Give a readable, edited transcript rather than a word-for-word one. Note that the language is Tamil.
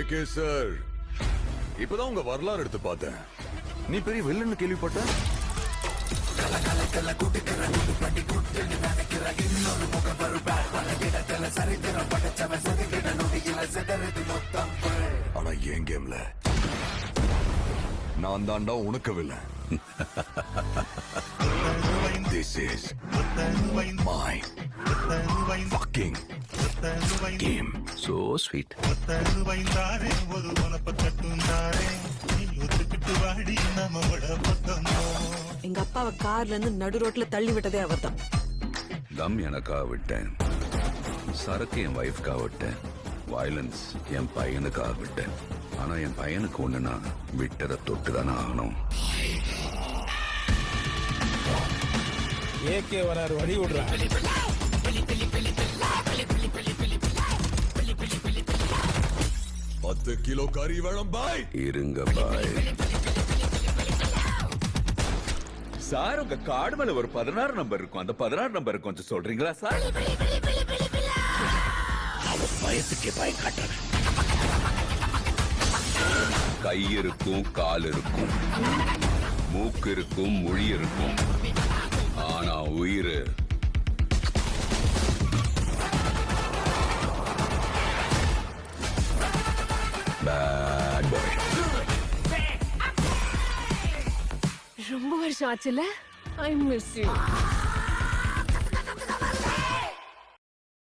ஏகே சார், இப்பதான் உங்க வரலாறு எடுத்து பார்த்தேன். நீ பெரிய வில்லன்னு கேள்விப்பட்ட. ஆனா என் கேம்ல நான் தாண்டா உனக்கு villain. This is my fucking game. So sweet. எங்க அப்பாவை கார்ல இருந்து நடு ரோட்ல தள்ளி விட்டதே அவர்தான். தம் எனக்காக விட்டேன், சரக்கு என் வைஃப்காக விட்டேன், வயலன்ஸ் என் பையனுக்காக விட்டேன். ஆனா என் பையனுக்கு ஒண்ணுனா விட்டதை தொட்டுதானே ஆகணும். ஏகே வராரு, வழி விடுறா. பத்து கிலோ கறி வேணும் பாய். இருங்க பாய். சார், உங்க கார்டு மேல ஒரு 16 நம்பர் இருக்கும். அந்த 16 நம்பர் கொஞ்சம் சொல்றீங்களா சார்? பயத்துக்கே பயம் காட்டுறேன். கை இருக்கும், கால் இருக்கும், மூக்கு இருக்கும், மொழி இருக்கும். ஆனா உயிர் பேட் பாய். ரொம்ப வருஷம் ஆச்சுல. I miss you.